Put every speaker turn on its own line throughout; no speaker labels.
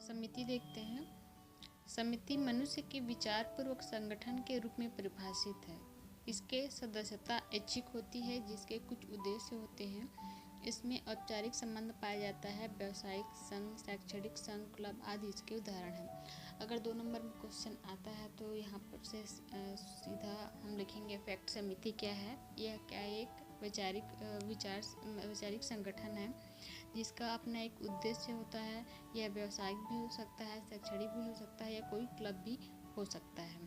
समिति देखते हैं। समिति मनुष्य के विचारपूर्वक संगठन के रूप में परिभाषित है। इसके सदस्यता ऐच्छिक होती है, जिसके कुछ उद्देश्य होते हैं। इसमें औपचारिक संबंध पाया जाता है। व्यावसायिक संघ, शैक्षणिक संघ, क्लब आदि इसके उदाहरण हैं। अगर 2 नंबर में क्वेश्चन आता है तो यहाँ पर से सीधा हम लिखेंगे फैक्ट। समिति क्या है? यह क्या एक वैचारिक संगठन है जिसका अपना एक उद्देश्य होता है। यह व्यावसायिक भी हो सकता है, शैक्षणिक भी हो सकता है, या कोई क्लब भी हो सकता है।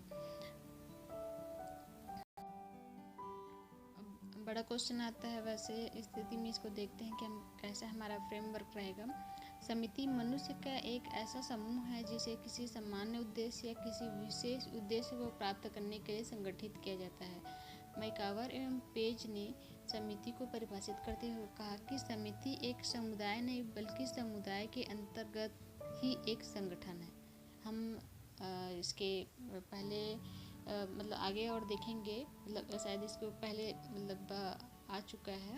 अब बड़ा क्वेश्चन आता है, वैसे स्थिति में इसको देखते हैं कि हम कैसा हमारा फ्रेमवर्क रहेगा। समिति मनुष्य का एक ऐसा समूह है जिसे किसी सामान्य उद्देश्य या किसी विशेष उद्देश्य को प्राप्त करने के लिए संगठित किया जाता है। मैकावर एवं पेज ने समिति को परिभाषित करते हुए कहा कि समिति एक समुदाय नहीं बल्कि समुदाय के अंतर्गत ही एक संगठन है। हम इसके पहले मतलब आगे और देखेंगे, मतलब शायद इसको पहले मतलब आ चुका है।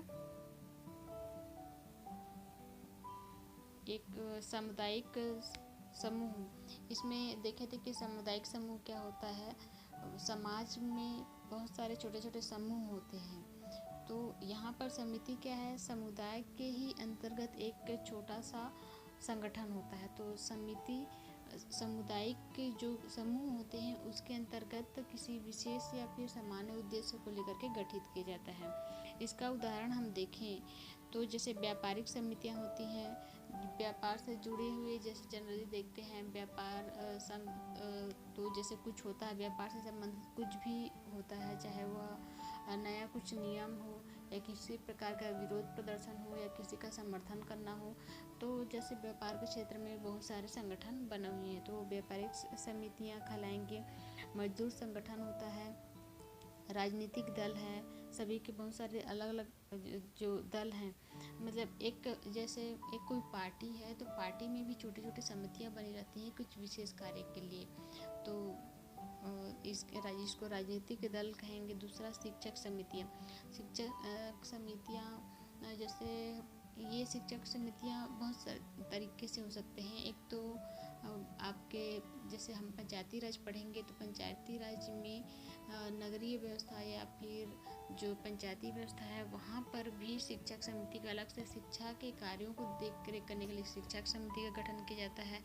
एक सामुदायिक समूह, इसमें देखे थे कि सामुदायिक समूह क्या होता है। समाज में बहुत सारे छोटे छोटे समूह होते हैं, तो यहाँ पर समिति क्या है? समुदाय के ही अंतर्गत एक छोटा सा संगठन होता है। तो समिति सामुदायिक के जो समूह होते हैं उसके अंतर्गत किसी विशेष या फिर सामान्य उद्देश्य को लेकर के गठित किया जाता है। इसका उदाहरण हम देखें तो जैसे व्यापारिक समितियां होती हैं, व्यापार से जुड़े हुए, जैसे जनरली देखते हैं व्यापार संघ, तो जैसे कुछ होता है व्यापार से संबंधित कुछ भी होता है, चाहे वह नया कुछ नियम हो या किसी प्रकार का विरोध प्रदर्शन हो या किसी का समर्थन करना हो। तो जैसे व्यापार के क्षेत्र में बहुत सारे संगठन बने हुए हैं, तो व्यापारिक समितियां कहलाएंगे। मजदूर संगठन होता है, राजनीतिक दल है, सभी के बहुत सारे अलग अलग जो दल हैं। मतलब एक जैसे एक कोई पार्टी है तो पार्टी में भी छोटी छोटी समितियां बनी रहती हैं कुछ विशेष कार्य के लिए। तो इसको राजनीतिक दल कहेंगे। दूसरा शिक्षक समितियां जैसे ये शिक्षक समितियां बहुत तरीके से हो सकते हैं। एक तो आपके जैसे हम पंचायती राज पढ़ेंगे तो पंचायती राज में नगरीय व्यवस्था या फिर जो पंचायती व्यवस्था है वहाँ पर भी शिक्षक समिति का अलग से शिक्षा के कार्यों को देख रेख करने के लिए शिक्षक समिति का गठन किया जाता है।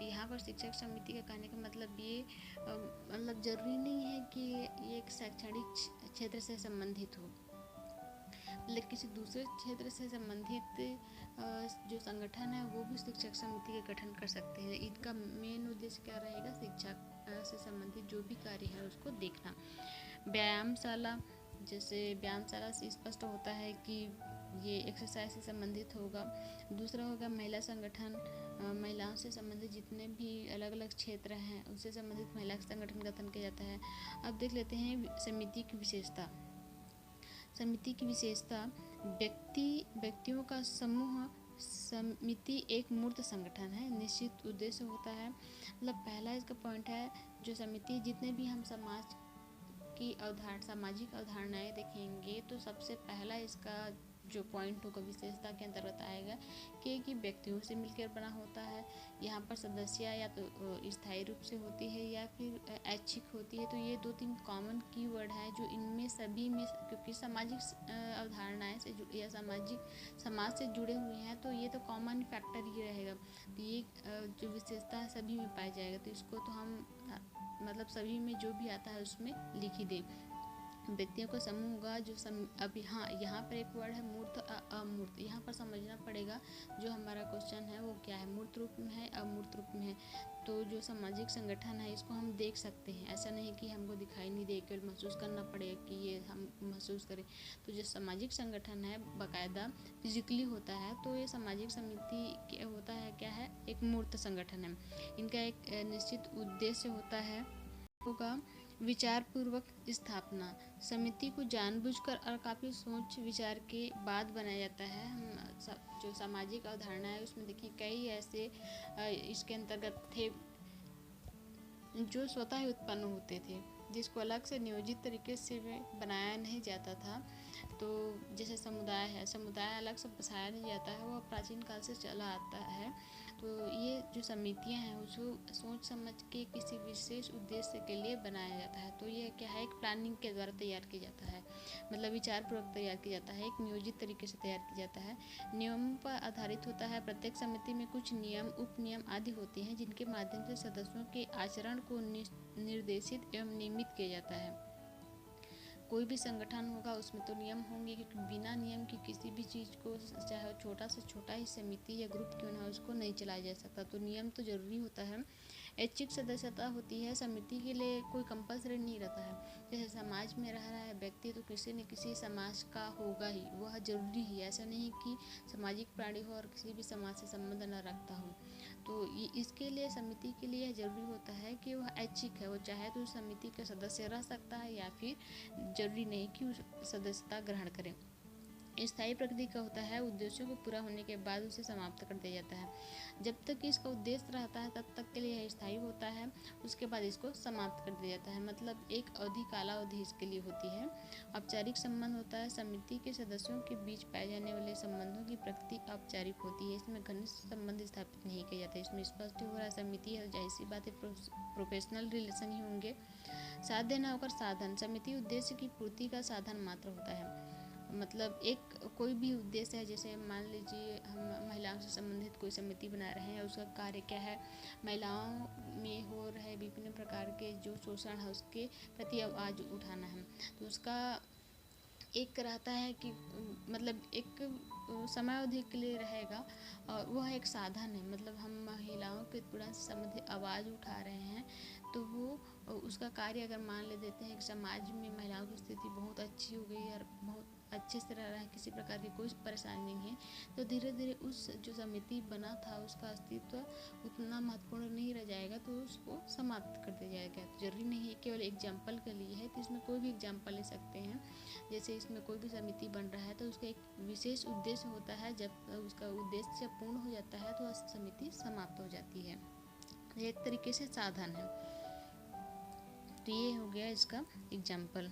यहाँ पर शिक्षक समिति का कहने का मतलब ये मतलब जरूरी नहीं है कि ये एक शैक्षणिक क्षेत्र से संबंधित हो, लेकिन किसी दूसरे क्षेत्र से संबंधित जो संगठन है वो भी शिक्षक समिति का गठन कर सकते हैं। इनका मेन उद्देश्य क्या रहेगा? शिक्षा से संबंधित जो भी कार्य है उसको देखना। व्यायामशाला, जैसे व्यायामशाला से स्पष्ट होता है कि ये एक्सरसाइज से संबंधित होगा। दूसरा होगा महिला संगठन, महिलाओं से संबंधित जितने भी अलग अलग क्षेत्र हैं उससे संबंधित महिला संगठन गठन किया जाता है। अब देख लेते हैं समिति की विशेषता। समिति की विशेषता, व्यक्तियों का समूह। समिति एक मूर्त संगठन है, निश्चित उद्देश्य होता है। मतलब पहला इसका पॉइंट है, जो समिति जितने भी हम सामाजिक अवधारणाएं देखेंगे तो सबसे पहला इसका जो पॉइंट होगा विशेषता के अंतर्गत आएगा कि व्यक्तियों से मिलकर बना होता है। यहाँ पर सदस्य या तो स्थायी रूप से होती है या फिर ऐच्छिक होती है। तो ये 2-3 कॉमन कीवर्ड है जो इनमें सभी में, क्योंकि सामाजिक अवधारणाएं से या समाज से जुड़े हुए हैं तो ये तो कॉमन फैक्टर ही रहेगा। तो ये जो विशेषता है सभी में पाया जाएगा। तो इसको तो हम मतलब सभी में जो भी आता है उसमें लिख ही दें। व्यक्तियों का समूह होगा जो अब यहाँ पर एक वर्ड है मूर्त अमूर्त। यहाँ पर समझना पड़ेगा जो हमारा क्वेश्चन है वो क्या है, मूर्त रूप में है अमूर्त रूप में है। तो जो सामाजिक संगठन है इसको हम देख सकते हैं, ऐसा नहीं कि हमको दिखाई नहीं दे केवल महसूस करना पड़ेगा कि ये हम महसूस करें। तो जो सामाजिक संगठन है बाकायदा फिजिकली होता है, तो ये सामाजिक समिति होता है क्या है, एक मूर्त संगठन है। इनका एक निश्चित उद्देश्य होता है, होगा विचार पूर्वक स्थापना। समिति को जानबूझकर और काफ़ी सोच विचार के बाद बनाया जाता है। हम जो सामाजिक अवधारणा है उसमें देखिए कई ऐसे इसके अंतर्गत थे जो स्वतः ही उत्पन्न होते थे, जिसको अलग से नियोजित तरीके से बनाया नहीं जाता था। तो जैसे समुदाय है, समुदाय अलग से बसाया नहीं जाता है, वह प्राचीन काल से चला आता है। तो ये जो समितियां हैं उसको सोच समझ के किसी विशेष उद्देश्य के लिए बनाया जाता है। तो ये क्या है, एक प्लानिंग के द्वारा तैयार किया जाता है, मतलब विचारपूर्वक तैयार किया जाता है, एक नियोजित तरीके से तैयार किया जाता है, नियमों पर आधारित होता है। प्रत्येक समिति में कुछ नियम, उप नियम आदि होते हैं जिनके माध्यम से सदस्यों के आचरण को निर्देशित एवं नियमित किया जाता है। कोई भी संगठन होगा उसमें तो नियम होंगे, क्योंकि बिना नियम की किसी भी चीज़ को, चाहे छोटा से छोटा ही समिति या ग्रुप क्यों ना, उसको नहीं चलाया जा सकता। तो नियम तो ज़रूरी होता है। ऐच्छिक सदस्यता होती है, समिति के लिए कोई कंपल्सरी नहीं रहता है। जैसे समाज में रह रहा है व्यक्ति तो किसी न किसी समाज का होगा ही, वह जरूरी ही। ऐसा नहीं कि सामाजिक प्राणी हो और किसी भी समाज से संबंध न रखता हो। तो ये इसके लिए समिति के लिए जरूरी होता है कि वह ऐच्छिक है, वो चाहे तो उस समिति का सदस्य रह सकता है या फिर जरूरी नहीं कि उस सदस्यता ग्रहण करें। स्थायी प्रकृति का होता है, उद्देश्यों को पूरा होने के बाद उसे समाप्त कर दिया जाता है। जब तक इसका उद्देश्य रहता है तब तक के लिए यह स्थायी होता है, उसके बाद इसको समाप्त कर दिया जाता है। मतलब एक अवधि, कालावधि इसके लिए होती है। औपचारिक संबंध होता है, समिति के सदस्यों के बीच पाए जाने वाले संबंधों की प्रकृति औपचारिक होती है। इसमें घनिष्ठ संबंध स्थापित नहीं किए जाते। इसमें स्पष्ट हो रहा है समिति है, जाहिर सी बात है प्रोफेशनल रिलेशन ही होंगे। साध्य न होकर साधन, समिति उद्देश्य की पूर्ति का साधन मात्र होता है। मतलब एक कोई भी उद्देश्य है, जैसे मान लीजिए हम महिलाओं से संबंधित कोई समिति बना रहे हैं, उसका कार्य क्या है, महिलाओं में हो रहे विभिन्न प्रकार के जो शोषण है उसके प्रति आवाज़ उठाना है। तो उसका एक रहता है कि मतलब एक समयावधि के लिए रहेगा और वह एक साधन है। मतलब हम महिलाओं के उत्पीड़न से संबंधित आवाज़ उठा रहे हैं, तो वो उसका कार्य अगर मान ले देते हैं कि समाज में महिलाओं की स्थिति बहुत अच्छी हो गई और बहुत अच्छे से रह रहा है, किसी प्रकार की कोई परेशानी नहीं है, तो धीरे धीरे उस जो समिति बना था उसका अस्तित्व उतना महत्वपूर्ण नहीं रह जाएगा, तो उसको समाप्त कर दिया जाएगा। तो जरूरी नहीं है केवल एग्जाम्पल के लिए है, तो इसमें कोई भी एग्जाम्पल ले सकते हैं। जैसे इसमें कोई भी समिति बन रहा है तो उसका एक विशेष उद्देश्य होता है, जब उसका उद्देश्य जब पूर्ण हो जाता है तो समिति समाप्त हो जाती है। ये एक तरीके से साधन है। तो ये हो गया इसका एग्जाम्पल।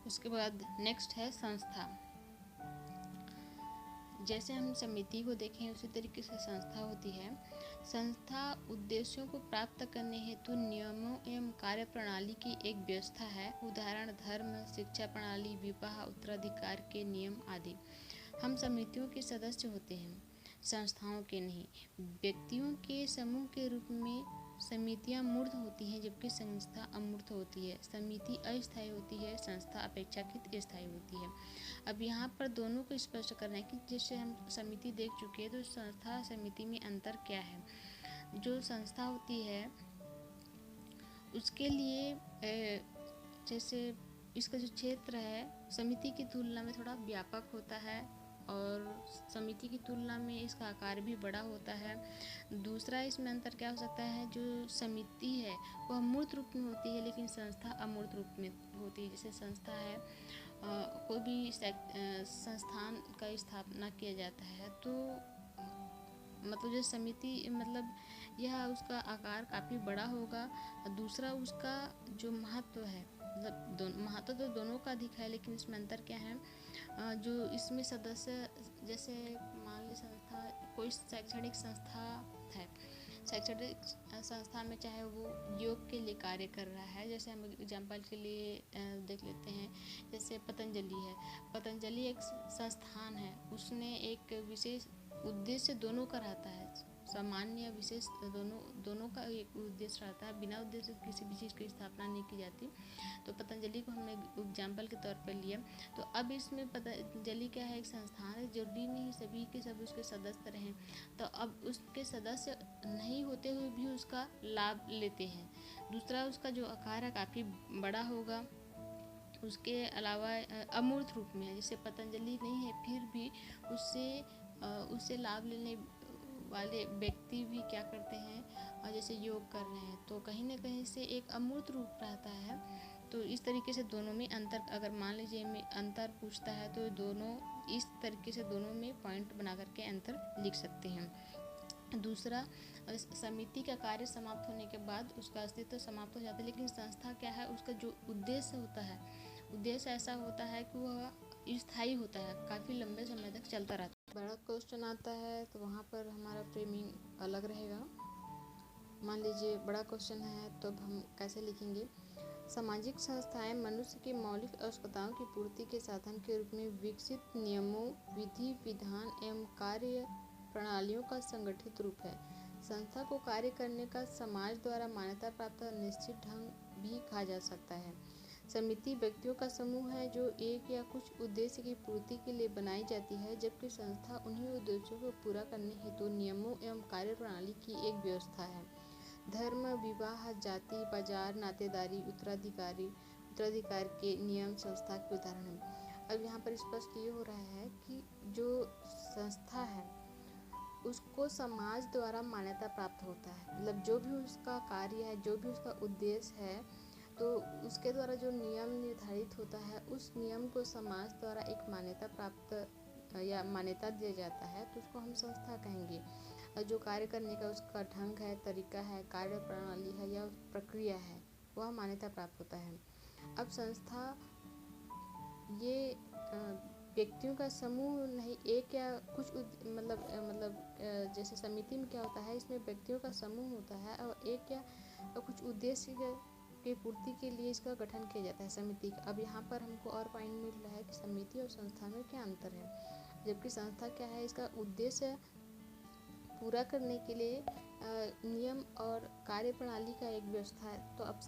उसके बाद नेक्स्ट है संस्था। जैसे हम समिति को देखें उसी तरीके से संस्था होती है। संस्था उद्देश्यों को प्राप्त करने हेतु नियमों एवं कार्य प्रणाली की एक व्यवस्था है। उदाहरण धर्म, शिक्षा प्रणाली, विवाह, उत्तराधिकार के नियम आदि। हम समितियों के सदस्य होते हैं, संस्थाओं के नहीं। व्यक्तियों के समूह के रूप में समितियां मूर्त होती हैं, जबकि संस्था अमूर्त होती है। समिति अस्थायी होती है, संस्था अपेक्षाकृत स्थायी होती है। अब यहाँ पर दोनों को स्पष्ट करना है कि जैसे हम समिति देख चुके हैं, तो संस्था समिति में अंतर क्या है। जो संस्था होती है उसके लिए जैसे इसका जो क्षेत्र है समिति की तुलना में थोड़ा व्यापक होता है और समिति की तुलना में इसका आकार भी बड़ा होता है। दूसरा इसमें अंतर क्या हो सकता है, जो समिति है वह मूर्त रूप में होती है लेकिन संस्था अमूर्त रूप में होती है। जैसे संस्था है, कोई भी संस्थान का स्थापना किया जाता है तो मतलब जो समिति मतलब यह उसका आकार काफ़ी बड़ा होगा। दूसरा उसका जो महत्व है, मतलब महत्व तो दोनों का अधिक है, लेकिन इसमें अंतर क्या है, जो इसमें सदस्य जैसे मान ली संस्था कोई शैक्षणिक संस्था है, शैक्षणिक संस्था में चाहे वो योग के लिए कार्य कर रहा है, जैसे हम एग्जाम्पल के लिए देख लेते हैं, जैसे पतंजलि है। पतंजलि एक संस्थान है, उसने एक विशेष उद्देश्य दोनों का रहता है, सामान्य या विशेष दोनों का एक उद्देश्य रहता है। बिना उद्देश्य किसी भी चीज़ की स्थापना नहीं की जाती। तो पतंजलि को हमने एग्जाम्पल के तौर पर लिया। तो अब इसमें पतंजलि क्या है, एक संस्थान है, जरूरी नहीं सभी के सब उसके सदस्य रहें, तो अब उसके सदस्य नहीं होते हुए भी उसका लाभ लेते हैं। दूसरा उसका जो आकार है काफ़ी बड़ा होगा। उसके अलावा अमूर्त रूप में है, जैसे पतंजलि नहीं है फिर भी उससे लाभ लेने वाले व्यक्ति भी क्या करते हैं, और जैसे योग कर रहे हैं तो कहीं ना कहीं से एक अमूर्त रूप रहता है। तो इस तरीके से दोनों में अंतर, अगर मान लीजिए में अंतर पूछता है तो दोनों इस तरीके से दोनों में पॉइंट बना करके अंतर लिख सकते हैं। दूसरा, समिति का कार्य समाप्त होने के बाद उसका अस्तित्व समाप्त हो जाता है, लेकिन संस्था क्या है, उसका जो उद्देश्य होता है, उद्देश्य ऐसा होता है कि वह स्थायी होता है, काफ़ी लंबे समय तक चलता रहता है। बड़ा क्वेश्चन आता है तो वहाँ पर हमारा फ्रेमिंग अलग रहेगा। मान लीजिए बड़ा क्वेश्चन है तो हम कैसे लिखेंगे। सामाजिक संस्थाएं मनुष्य की मौलिक आवश्यकताओं की पूर्ति के साधन के रूप में विकसित नियमों, विधि विधान एवं कार्य प्रणालियों का संगठित रूप है। संस्था को कार्य करने का समाज द्वारा मान्यता प्राप्त निश्चित ढंग भी कहा जा सकता है। समिति व्यक्तियों का समूह है जो एक या कुछ उद्देश्य की पूर्ति के लिए बनाई जाती है, जबकि संस्था उन्हीं उद्देश्यों को पूरा करने हेतु नियमों एवं कार्य प्रणाली की एक व्यवस्था है। धर्म, विवाह, जाति, बाजार, नातेदारी, उत्तराधिकार के नियम संस्था के उदाहरण हैं। अब यहाँ पर स्पष्ट ये हो रहा है कि जो संस्था है उसको समाज द्वारा मान्यता प्राप्त होता है। मतलब जो भी उसका कार्य है, जो भी उसका उद्देश्य है, तो उसके द्वारा जो नियम निर्धारित होता है उस नियम को समाज द्वारा एक मान्यता प्राप्त या मान्यता दिया जाता है, तो उसको हम संस्था कहेंगे। जो कार्य करने का उसका ढंग है, तरीका है, कार्य प्रणाली है या प्रक्रिया है, वह मान्यता प्राप्त होता है। अब संस्था ये व्यक्तियों का समूह नहीं, एक या कुछ जैसे समिति में क्या होता है, इसमें व्यक्तियों का समूह होता है और एक या कुछ उद्देश्य की पूर्ति के लिए इसका गठन किया जाता है समिति का। अब यहाँ पर हमको और पॉइंट मिल रहा है कि समिति और संस्था में क्या अंतर है। जबकि संस्था क्या है, इसका उद्देश्य पूरा करने के लिए नियम और कार्य प्रणाली का एक व्यवस्था है। तो अब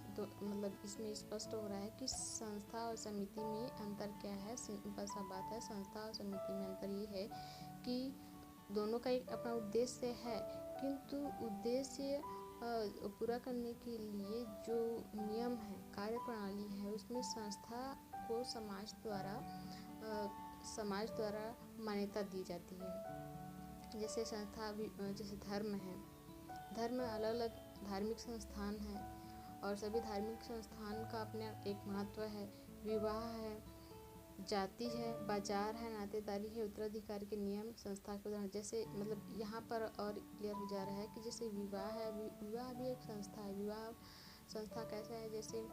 मतलब इसमें स्पष्ट हो रहा है कि संस्था और समिति में अंतर क्या है। सिंपल सा बात है, संस्था और समिति में अंतर ये है कि दोनों का एक अपना उद्देश्य है, किंतु उद्देश्य पूरा करने के लिए जो नियम है, कार्य प्रणाली है, उसमें संस्था को समाज द्वारा मान्यता दी जाती है। जैसे संस्था जैसे धर्म है, धर्म अलग अलग धार्मिक संस्थान है और सभी धार्मिक संस्थान का अपना एक महत्व है। विवाह है, जाति है, बाजार है, नातेदारी है, उत्तराधिकार के नियम संस्था के उदाहरण। जैसे मतलब यहाँ पर और क्लियर हो जा रहा है कि जैसे विवाह है, विवाह भी एक संस्था है। विवाह संस्था कैसा है, जैसे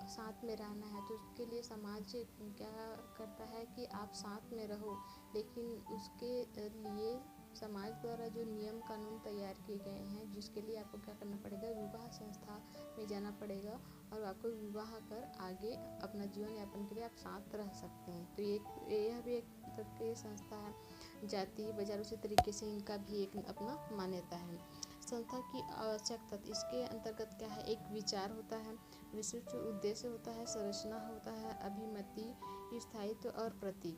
साथ में रहना है तो उसके लिए समाज क्या करता है कि आप साथ में रहो, लेकिन उसके लिए समाज द्वारा जो नियम कानून तैयार किए गए हैं, जिसके लिए आपको क्या करना पड़ेगा, विवाह संस्था में जाना पड़ेगा और आपको विवाह कर आगे अपना जीवन यापन के लिए आप साथ रह सकते हैं। तो यह भी एक तरह की संस्था है। जाति, बाजार, उसी तरीके से इनका भी एक अपना मान्यता है। संस्था की आवश्यकता, इसके अंतर्गत क्या है, एक विचार होता है, विशिष्ट उद्देश्य होता है, संरचना होता है, अभिमति, स्थायित्व और प्रतीक।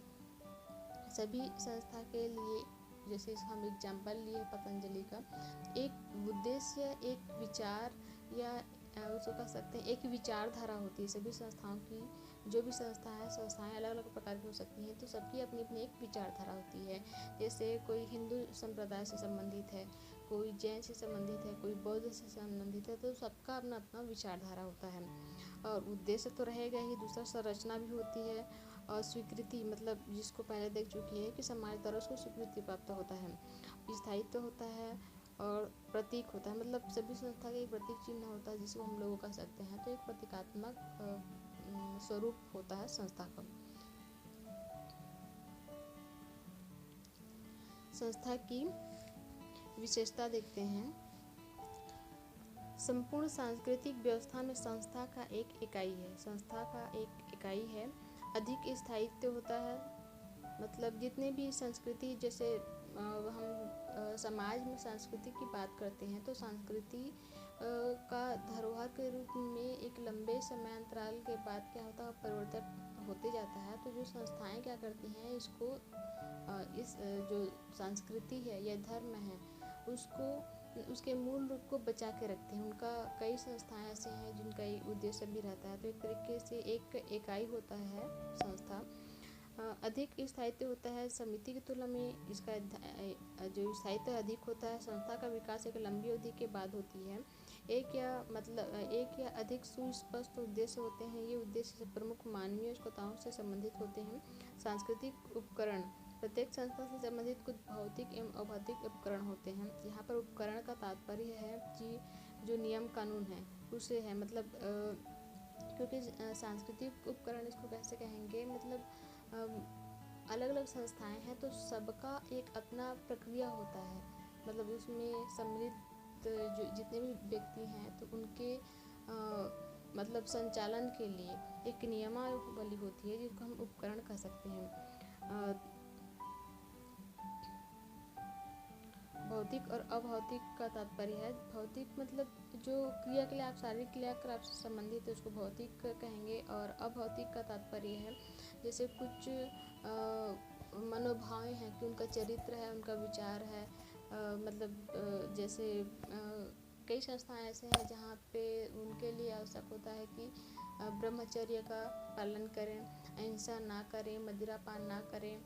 सभी संस्था के लिए, जैसे हम एग्जाम्पल लिए पतंजलि का, एक उद्देश्य, एक विचार या उसको कह सकते हैं एक विचारधारा होती है। सभी संस्थाओं की, जो भी संस्थाएं अलग अलग प्रकार की हो सकती हैं, तो सबकी अपनी अपनी एक विचारधारा होती है। जैसे कोई हिंदू संप्रदाय से संबंधित है, कोई जैन से संबंधित है, कोई बौद्ध से संबंधित है, तो सबका अपना अपना विचारधारा होता है। और उद्देश्य तो रहेगा ही, दूसरा संरचना भी होती है और स्वीकृति, मतलब जिसको पहले देख चुकी है कि समाज द्वारा उसको स्वीकृति प्राप्त होता है। स्थायित्व होता है और प्रतीक होता है, मतलब सभी संस्था का एक प्रतीक चिन्ह होता है जिसको हम लोग कह सकते हैं। तो एक प्रतीकात्मक स्वरूप होता है संस्था का। संस्था की विशेषता देखते हैं। संपूर्ण सांस्कृतिक व्यवस्था में संस्था का एक इकाई है। संस्था का एक इकाई है। अधिक स्थायित्व होता है, मतलब जितने भी संस्कृति, जैसे हम समाज में संस्कृति की बात करते हैं तो संस्कृति का धरोहर के रूप में एक लंबे समय अंतराल के बाद क्या होता है, परिवर्तन होते जाता है। तो जो संस्थाएं क्या करती हैं, इसको इस जो संस्कृति है या धर्म है उसको, उसके मूल रूप को बचा के रखते हैं। उनका कई संस्थाएं ऐसे हैं जिनका एक उद्देश्य भी रहता है। तो एक तरीके से एक इकाई होता है संस्था। अधिक स्थायित्व होता है समिति की तुलना में, इसका जो स्थायित्व अधिक होता है। संस्था का विकास एक लंबी अवधि के बाद होती है। एक या अधिक सुस्पष्ट उद्देश्य होते हैं। ये उद्देश्य प्रमुख मानवीय आवश्यकताओं से संबंधित होते हैं। सांस्कृतिक उपकरण, प्रत्येक संस्था से संबंधित कुछ भौतिक एवं अभौतिक उपकरण होते हैं। यहाँ पर उपकरण का तात्पर्य है कि जो नियम कानून है उसे है, मतलब क्योंकि सांस्कृतिक उपकरण इसको कैसे कहेंगे, मतलब अलग अलग संस्थाएं हैं तो सबका एक अपना प्रक्रिया होता है, मतलब उसमें सम्मिलित जो जितने भी व्यक्ति हैं तो उनके मतलब संचालन के लिए एक नियमावली होती है जिसको हम उपकरण कह सकते हैं। भौतिक और अभौतिक का तात्पर्य है, भौतिक मतलब जो क्रियाकलाप शारीरिक क्रियाकलाप से संबंधित है उसको भौतिक कहेंगे, और अभौतिक का तात्पर्य है जैसे कुछ मनोभाव हैं कि उनका चरित्र है, उनका विचार है, मतलब जैसे कई संस्थाएं ऐसे हैं जहाँ पे उनके लिए आवश्यक होता है कि ब्रह्मचर्य का पालन करें, अहिंसा ना करें, मदिरापान ना करें,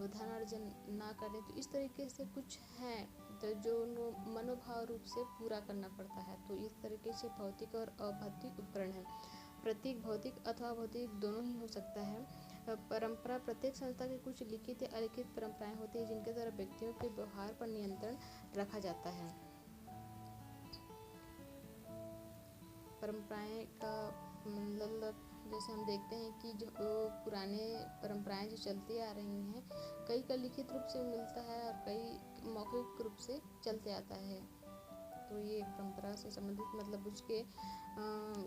धनार्जन ना करें। तो इस तरीके से कुछ हैं तो जो उनको मनोभाव रूप से पूरा करना पड़ता है। तो इस तरीके से भौतिक और अभौतिक उपकरण है। प्रतीक भौतिक अथवा भौतिक दोनों ही हो सकता है। परंपरा प्रत्येक संस्था की कुछ लिखित या अलिखित परंपराएं होती है जिनके द्वारा व्यक्तियों के व्यवहार पर नियंत्रण रखा जाता है। परंपराएं का मतलब जैसे हम देखते हैं कि जो पुराने परंपराएं जो चलती आ रही हैं, कई का लिखित रूप से मिलता है और कई मौखिक रूप से चलते आता है। तो ये परंपरा से संबंधित मतलब उसके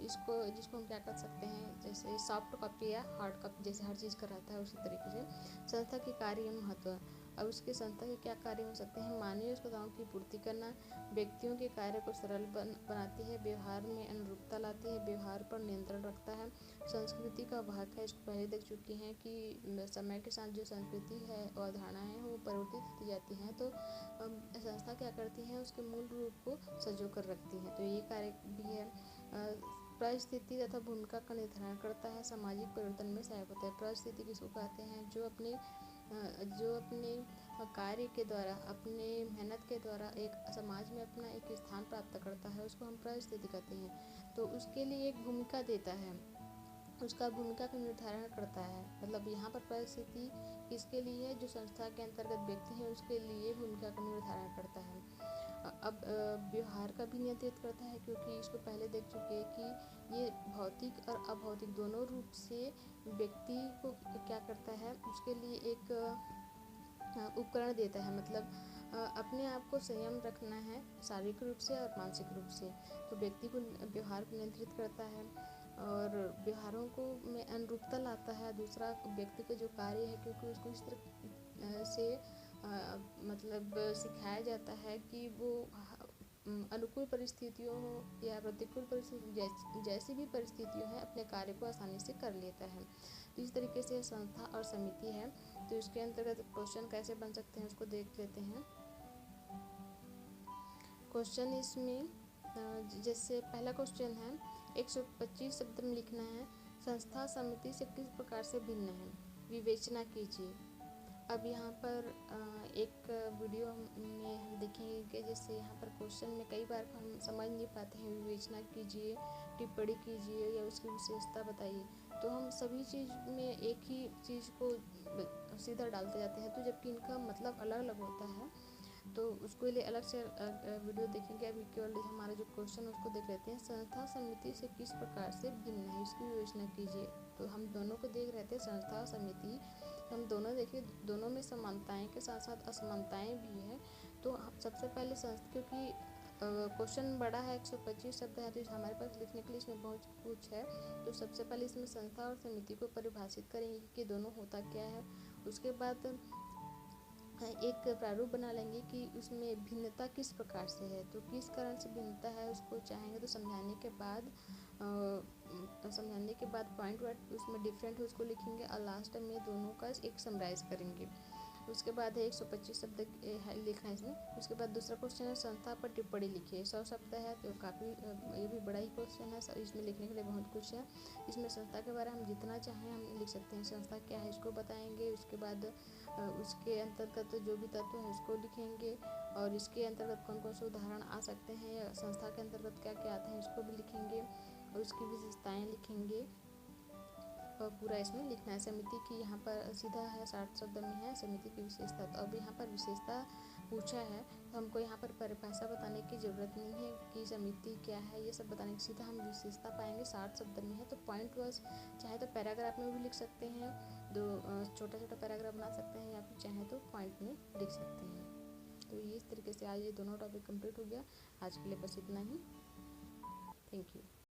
इसको जिसको हम क्या कर सकते हैं, जैसे सॉफ्ट कॉपी या हार्ड कॉपी जैसे हर चीज़ का रहता है उसी तरीके से संस्था के कार्य एवं महत्व। अब उसके संस्था के क्या कार्य हो सकते हैं, मानवीय आवश्यकताओं की पूर्ति करना, व्यक्तियों के कार्य को सरल बनाती है, व्यवहार में अनुरूपता लाती है, व्यवहार पर नियंत्रण रखता है, संस्कृति का भाग है। इसको पहले देख चुकी हैं कि समय के साथ जो संस्कृति है और अवधारणाएं हैं वो परिवर्तित होती जाती हैं, तो संस्था क्या करती हैं उसके मूल रूप को संजो कर रखती हैं। तो ये कार्य भी है। परिस्थिति तथा भूमिका का निर्धारण करता है, सामाजिक परिवर्तन में सहायक होता है। परिस्थिति किसको कहते हैं, जो अपने कार्य के द्वारा, अपने मेहनत के द्वारा एक समाज में अपना एक स्थान प्राप्त करता है, उसको हम परिस्थिति कहते हैं। तो उसके लिए एक भूमिका देता है, उसका भूमिका का निर्धारण करता है। मतलब यहाँ पर परिस्थिति किसके लिए है, जो संस्था के अंतर्गत व्यक्ति है उसके लिए भूमिका का निर्धारण करता है। अब व्यवहार का भी नियंत्रित करता है, क्योंकि इसको पहले देख चुके हैं कि ये भौतिक और अभौतिक दोनों रूप से व्यक्ति को क्या करता है, उसके लिए एक उपकरण देता है। मतलब अपने आप को संयम रखना है शारीरिक रूप से और मानसिक रूप से। तो व्यक्ति को व्यवहार को नियंत्रित करता है और व्यवहारों को में अनुरूपता लाता है। दूसरा व्यक्ति का जो कार्य है, क्योंकि उसको इस तरह से मतलब सिखाया जाता है कि वो अनुकूल परिस्थितियों हो या प्रतिकूल परिस्थिति जैसी भी परिस्थितियों हैं अपने कार्य को आसानी से कर लेता है। तो इस तरीके से संस्था और समिति है। तो इसके अंतर्गत क्वेश्चन कैसे बन सकते हैं उसको देख लेते हैं। क्वेश्चन इसमें जैसे पहला क्वेश्चन है 125 शब्द में लिखना है, संस्था समिति से किस प्रकार से भिन्न है, विवेचना कीजिए। अब यहाँ पर एक वीडियो में हम देखेंगे कि जैसे यहाँ पर क्वेश्चन में कई बार हम समझ नहीं पाते हैं, विवेचना कीजिए, टिप्पणी कीजिए या उसकी विशेषता बताइए। तो हम सभी चीज़ में एक ही चीज़ को सीधा डालते जाते हैं, तो जबकि इनका मतलब अलग अलग होता है। तो उसके लिए अलग से वीडियो देखेंगे। अभी केवल हमारा जो क्वेश्चन उसको देख लेते हैं। संस्था समिति से किस प्रकार से भिन्न है, इसकी विवेचना कीजिए। तो हम दोनों को देख रहे थे, संस्था और समिति, हम दोनों देखिए, दोनों में समानताएं के साथ साथ असमानताएं भी है। तो सबसे पहले संस्था, क्योंकि क्वेश्चन बड़ा है 125 शब्द है, तो हमारे पास लिखने के लिए इसमें बहुत कुछ है। तो सबसे पहले इसमें संस्था और समिति को परिभाषित करेंगे कि दोनों होता क्या है। उसके बाद एक प्रारूप बना लेंगे कि उसमें भिन्नता किस प्रकार से है, तो किस कारण से भिन्नता है उसको चाहेंगे। तो समझाने के बाद पॉइंट वाइज उसमें डिफरेंट है उसको लिखेंगे और लास्ट में दोनों का एक समराइज करेंगे। उसके बाद है 125 शब्द लिखना है इसमें। उसके बाद दूसरा क्वेश्चन है संस्था पर टिप्पणी लिखिए। 100 शब्द है तो काफ़ी ये भी बड़ा ही क्वेश्चन है, इसमें लिखने के लिए बहुत कुछ है। इसमें संस्था के बारे में हम जितना चाहें हम लिख सकते हैं। संस्था क्या है इसको बताएंगे, उसके बाद उसके अंतर्गत जो भी तत्व है उसको लिखेंगे और इसके अंतर्गत कौन कौन से उदाहरण आ सकते हैं या संस्था के अंतर्गत क्या क्या आते हैं इसको भी लिखेंगे और उसकी विशेषताएँ लिखेंगे।
पूरा इसमें लिखना है। समिति की यहाँ पर सीधा है 60 शब्द में है समिति की विशेषता। तो अब यहाँ पर विशेषता पूछा है तो हमको यहाँ पर परिभाषा बताने की ज़रूरत नहीं है कि समिति क्या है, ये सब बताने की सीधा हम विशेषता पाएंगे। 60 शब्द में है तो पॉइंट वाइज चाहे तो पैराग्राफ में भी लिख सकते हैं, दो छोटा छोटा पैराग्राफ बना सकते हैं, या फिर चाहे तो पॉइंट में लिख सकते हैं। तो ये इस तरीके से आज ये दोनों टॉपिक कंप्लीट हो गया। आज के लिए बस इतना ही। Thank you.